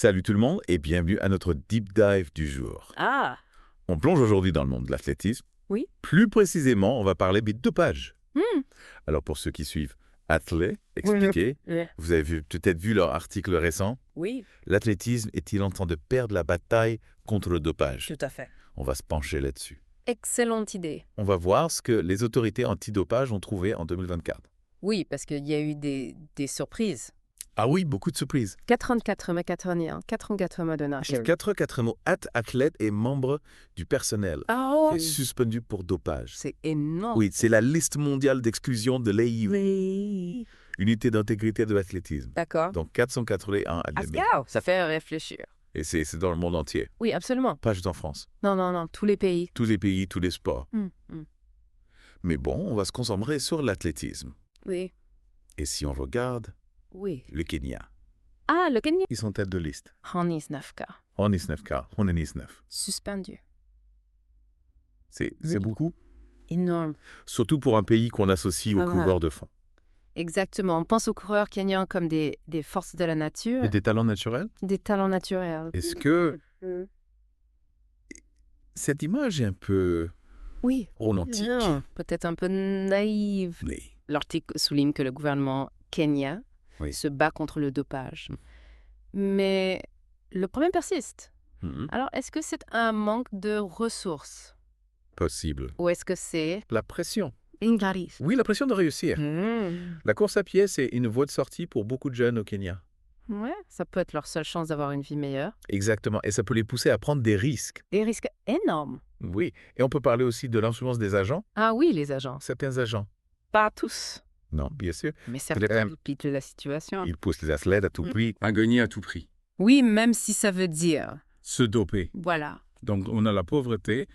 Salut tout le monde et bienvenue à notre deep dive du jour. Ah, On plonge aujourd'hui dans le monde de l'athlétisme. Oui. Plus précisément, on va parler des dopages. Hmm. Alors pour ceux qui suivent Athlé, expliquez, vous avez peut-être vu leur article récent. oui, L'athlétisme est-il en train de perdre la bataille contre le dopage? tout à fait. On va se pencher là-dessus. Excellente idée. On va voir ce que les autorités antidopage ont trouvé en 2024. Oui, parce qu'il y a eu des surprises. Ah oui, beaucoup de surprises. 84 mois de nage. 4 mots athlètes et membres du personnel Oh, est suspendu pour dopage. c'est énorme. Oui, c'est la liste mondiale d'exclusion de l'AIU, Oui. Unité d'intégrité de l'athlétisme. D'accord. Donc 481 admis. Ça fait réfléchir. Et c'est dans le monde entier, Oui, absolument. pas juste en France. Non, tous les pays. Tous les pays, tous les sports. Hmm. Mais bon, on va se concentrer sur l'athlétisme. Oui, Et si on regarde oui. le Kenya, Ah, le Kenya. ils sont tête de liste. Hanis 9K. On est 9K, on est 9. Suspendu. C'est Oui. beaucoup, Énorme. surtout pour un pays qu'on associe aux Ah, voilà. coureurs de fond. Exactement. On pense aux coureurs kenyans comme des forces de la nature, Et des talents naturels. des talents naturels. Est-ce que Hmm. cette image est un peu Oui. romantique? Peut-être un peu naïve. Oui. L'article souligne que le gouvernement kenyan Oui. se bat contre le dopage. Mais le problème persiste. Mhm. Alors, est-ce que c'est un manque de ressources Possible. ou est-ce que c'est La pression. Ingaris? Oui, la pression de réussir. La course à pied, c'est une voie de sortie pour beaucoup de jeunes au Kenya. Ouais, ça peut être leur seule chance d'avoir une vie meilleure. Exactement. Et ça peut les pousser à prendre des risques. Des risques énormes. Oui. Et on peut parler aussi de l'influence des agents. Ah oui, les agences. Certains agents. Pas tous. Non, bien sûr. Mais Peut-être certains même. doutent de la situation. Ils poussent les athlètes à tout prix. À gagner à tout prix. Oui, même si ça veut dire. Se doper. Voilà. Donc, on a la pauvreté,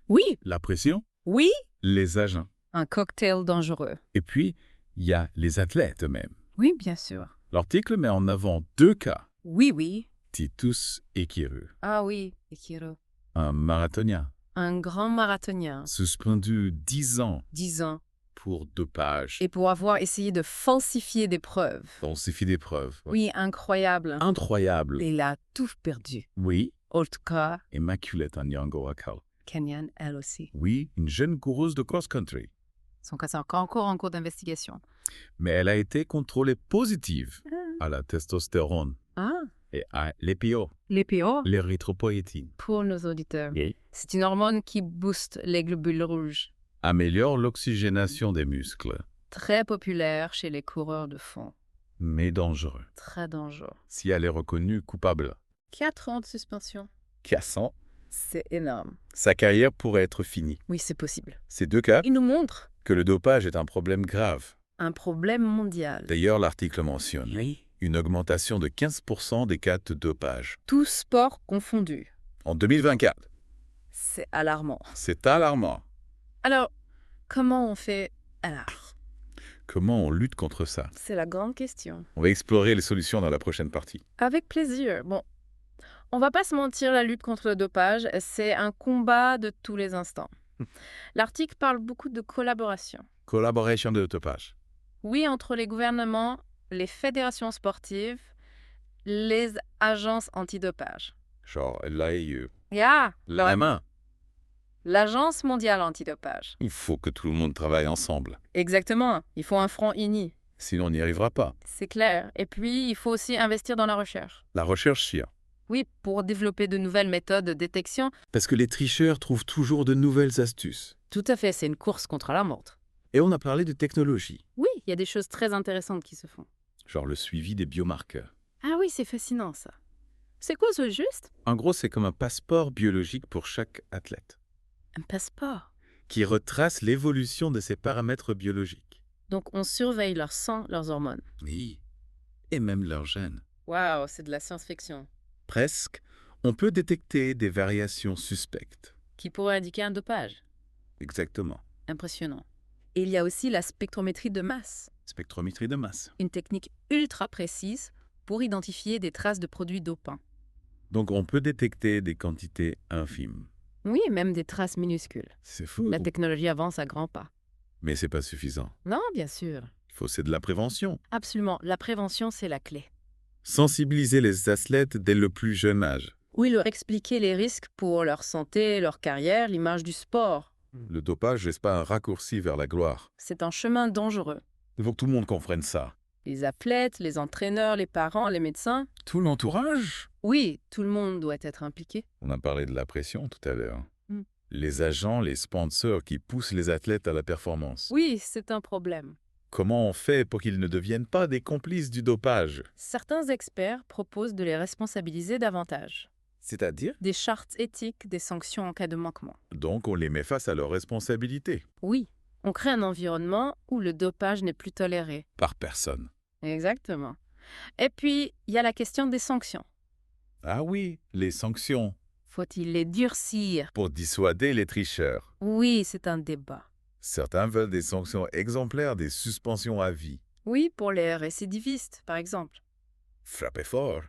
Oui, la pression, oui. les agents. Un cocktail dangereux. Et puis, il y a les athlètes eux-mêmes. Oui, bien sûr. L'article met en avant 2 cas, Oui. Titus et Kiru. Ah oui, Ekiro. Un marathonien Un grand marathonien, suspendu 10 ans 10 ans, Pour dopage. et pour avoir essayé de falsifier des preuves. On suffit des preuves. Oui, incroyable. Incroyable. Il a tout perdu. Oui. Autre cas, Immaculate Anyango Akal. Kenyan, elle aussi. Oui, une jeune coureuse de cross-country. Son cas, c'est encore en cours d'investigation. Mais elle a été contrôlée positive à la testostérone Ah, et à l'EPO, l'EPO, l'érythropoïétine. pour nos auditeurs. Oui. C'est une hormone qui booste les globules rouges. Améliore l'oxygénation des muscles, Très populaire chez les coureurs de fond. mais dangereux. Très dangereux. Si elle est reconnue coupable, 4 ans de suspension. cassant, C'est énorme. sa carrière pourrait être finie. Oui, c'est possible. Ces 2 cas Il nous montre que le dopage est un problème grave. un problème mondial. D'ailleurs, l'article mentionne une augmentation de 15% des cas de dopage. Tous sports confondus. En 2024, C'est alarmant. c'est alarmant. Alors, comment on fait alors? Comment on lutte contre ça? C'est la grande question. On va explorer les solutions dans la prochaine partie. Avec plaisir. Bon, on va pas se mentir, la lutte contre le dopage, c'est un combat de tous les instants. L'article parle beaucoup de collaboration. Collaboration de dopage. Oui, entre les gouvernements, les fédérations sportives, les agences antidopage. Genre l'AIE. Yeah, La l'Agence mondiale antidopage. Il faut que tout le monde travaille ensemble. Exactement, il faut un front uni. Sinon, on n'y arrivera pas. C'est clair. Et puis, il faut aussi investir dans la recherche. La recherche chire. Oui, pour développer de nouvelles méthodes de détection. Parce que les tricheurs trouvent toujours de nouvelles astuces. Tout à fait, c'est une course contre la montre. Et on a parlé de technologie, Oui, il y a des choses très intéressantes qui se font. genre le suivi des biomarqueurs. Ah oui, c'est fascinant ça. C'est quoi ce juste? En gros, c'est comme un passeport biologique pour chaque athlète, Un passeport. qui retrace l'évolution de ses paramètres biologiques. Donc on surveille leur sang, leurs hormones. Oui. Et même leurs gènes. Waouh, c'est de la science-fiction. Presque, on peut détecter des variations suspectes. Qui pourrait indiquer un dopage. Exactement. Impressionnant. Et il y a aussi la spectrométrie de masse. Spectrométrie de masse. Une technique ultra précise pour identifier des traces de produits dopants. Donc on peut détecter des quantités infimes. Oui, même des traces minuscules. C'est fou. La technologie avance à grands pas. Mais c'est pas suffisant. Non, bien sûr. Il faut c'est de la prévention. Absolument. La prévention, c'est la clé. Sensibiliser les athlètes dès le plus jeune âge. Oui, leur expliquer les risques pour leur santé, leur carrière, l'image du sport. Le dopage n'est pas un raccourci vers la gloire. C'est un chemin dangereux. Il faut que tout le monde comprenne ça. Les athlètes, les entraîneurs, les parents, les médecins. Tout l'entourage? Oui, tout le monde doit être impliqué. On a parlé de la pression tout à l'heure. Mm. Les agents, les sponsors qui poussent les athlètes à la performance. Oui, c'est un problème. Comment on fait pour qu'ils ne deviennent pas des complices du dopage? Certains experts proposent de les responsabiliser davantage. C'est-à-dire? Des chartes éthiques, des sanctions en cas de manquement. Donc on les met face à leurs responsabilités. Oui, on crée un environnement où le dopage n'est plus toléré. Par personne. Exactement. Et puis, il y a la question des sanctions. Ah oui, les sanctions. Faut-il les durcir? Pour dissuader les tricheurs. Oui, c'est un débat. Certains veulent des sanctions exemplaires, des suspensions à vie. Oui, pour les récidivistes, par exemple. Frappez fort,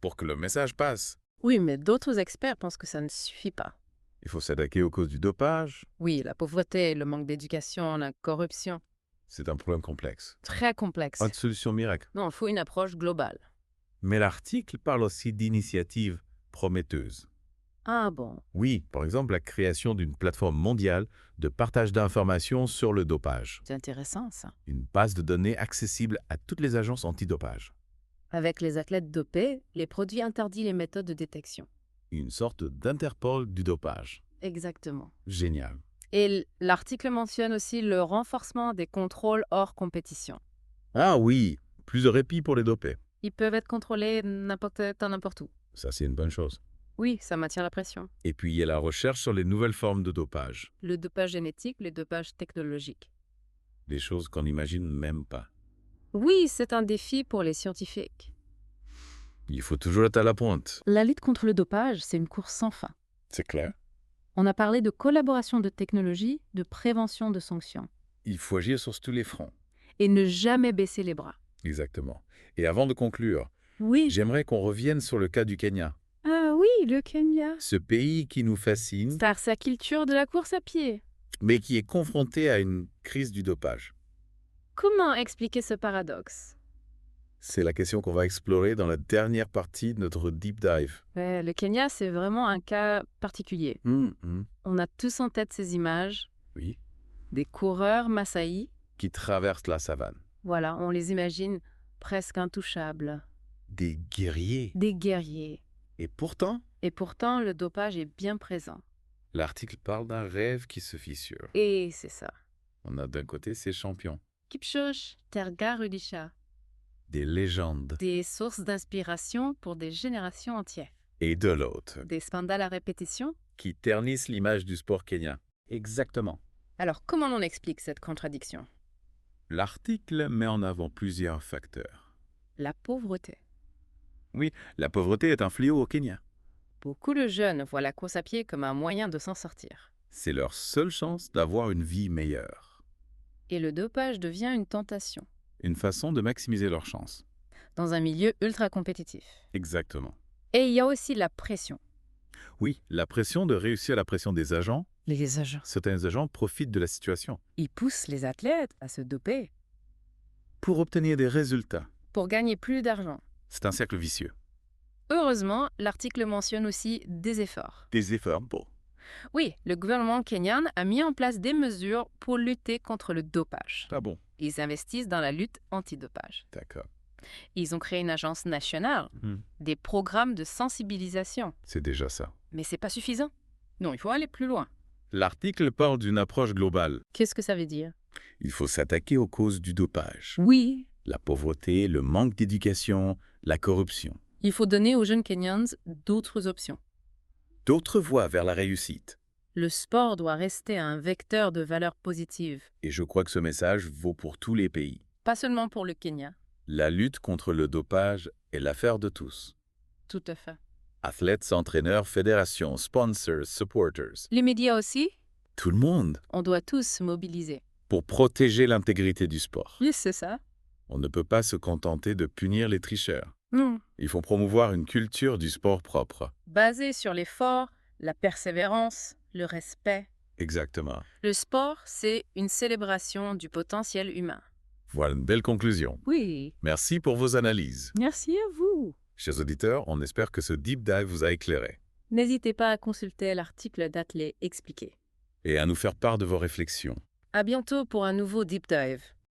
pour que le message passe. Oui, mais d'autres experts pensent que ça ne suffit pas. Il faut s'attaquer aux causes du dopage. Oui, la pauvreté, le manque d'éducation, la corruption. C'est un problème complexe. Très complexe. Pas de solution miracle. Non, il faut une approche globale. Mais l'article parle aussi d'initiatives prometteuses. Ah bon? Oui, par exemple la création d'une plateforme mondiale de partage d'informations sur le dopage. C'est intéressant, ça. Une base de données accessible à toutes les agences antidopage. Avec les athlètes dopés, les produits interdits les méthodes de détection. Une sorte d'Interpol du dopage. Exactement. Génial. Et l'article mentionne aussi le renforcement des contrôles hors compétition. Ah oui, plus de répit pour les dopés. Ils peuvent être contrôlés n'importe où. Ça, c'est une bonne chose. Oui, ça maintient la pression. Et puis, il y a la recherche sur les nouvelles formes de dopage. Le dopage génétique, le dopage technologique. Des choses qu'on n'imagine même pas. Oui, c'est un défi pour les scientifiques. Il faut toujours être à la pointe. La lutte contre le dopage, c'est une course sans fin. C'est clair. On a parlé de collaboration de technologie, de prévention de sanctions. Il faut agir sur tous les fronts. Et ne jamais baisser les bras. Exactement. Et avant de conclure, Oui. j'aimerais qu'on revienne sur le cas du Kenya. Ah oui, le Kenya. Ce pays qui nous fascine, Star sa culture de la course à pied. mais qui est confronté à une crise du dopage. Comment expliquer ce paradoxe? C'est la question qu'on va explorer dans la dernière partie de notre deep dive. Le Kenya, c'est vraiment un cas particulier. On a tous en tête ces images. Oui. Des coureurs Maasai. Qui traversent la savane. Voilà, on les imagine presque intouchables. Des guerriers. Des guerriers. Et pourtant, le dopage est bien présent. l'article parle d'un rêve qui se fissure. Et c'est ça. On a d'un côté ces champions. Kipchoge, Terga Rudisha. Des légendes. Des sources d'inspiration pour des générations entières. Et de l'autre. Des scandales à répétition. Qui ternissent l'image du sport kenyan. Exactement. Alors, comment on explique cette contradiction? L'article met en avant plusieurs facteurs. La pauvreté. Oui, la pauvreté est un fléau au Kenya. Beaucoup de jeunes voient la course à pied comme un moyen de s'en sortir. C'est leur seule chance d'avoir une vie meilleure. Et le dopage devient une tentation. Une façon de maximiser leurs chances. Dans un milieu ultra compétitif. Exactement. Et il y a aussi la pression. Oui, la pression de réussir la pression des agents. Les agents. Certains agents profitent de la situation. Ils poussent les athlètes à se doper. Pour obtenir des résultats. Pour gagner plus d'argent. C'est un cercle vicieux. Heureusement, l'article mentionne aussi des efforts. Des efforts pour. Oui, le gouvernement kenyan a mis en place des mesures pour lutter contre le dopage. Ah bon, Ils investissent dans la lutte antidopage. d'accord. Ils ont créé une agence nationale, des programmes de sensibilisation. C'est déjà ça. Mais c'est pas suffisant. Non, il faut aller plus loin. L'article parle d'une approche globale. Qu'est-ce que ça veut dire? Il faut s'attaquer aux causes du dopage. Oui, La pauvreté, le manque d'éducation, la corruption. il faut donner aux jeunes Kenyans d'autres options. D'autres voies vers la réussite. Le sport doit rester un vecteur de valeurs positives, Et je crois que ce message vaut pour tous les pays. pas seulement pour le Kenya. La lutte contre le dopage est l'affaire de tous. Tout à fait. Athlètes, entraîneurs, fédérations, sponsors, supporters. Les médias aussi, Tout le monde. on doit tous se mobiliser. Pour protéger l'intégrité du sport. Oui, c'est ça. On ne peut pas se contenter de punir les tricheurs. Non. Il faut promouvoir une culture du sport propre. Basé sur l'effort, la persévérance, le respect. Exactement. Le sport, c'est une célébration du potentiel humain. Voilà une belle conclusion. Oui, Merci pour vos analyses. merci à vous. Chers auditeurs, on espère que ce deep dive vous a éclairé N'hésitez pas à consulter l'article d'Atley expliqué. et à nous faire part de vos réflexions. À bientôt pour un nouveau Deep Dive.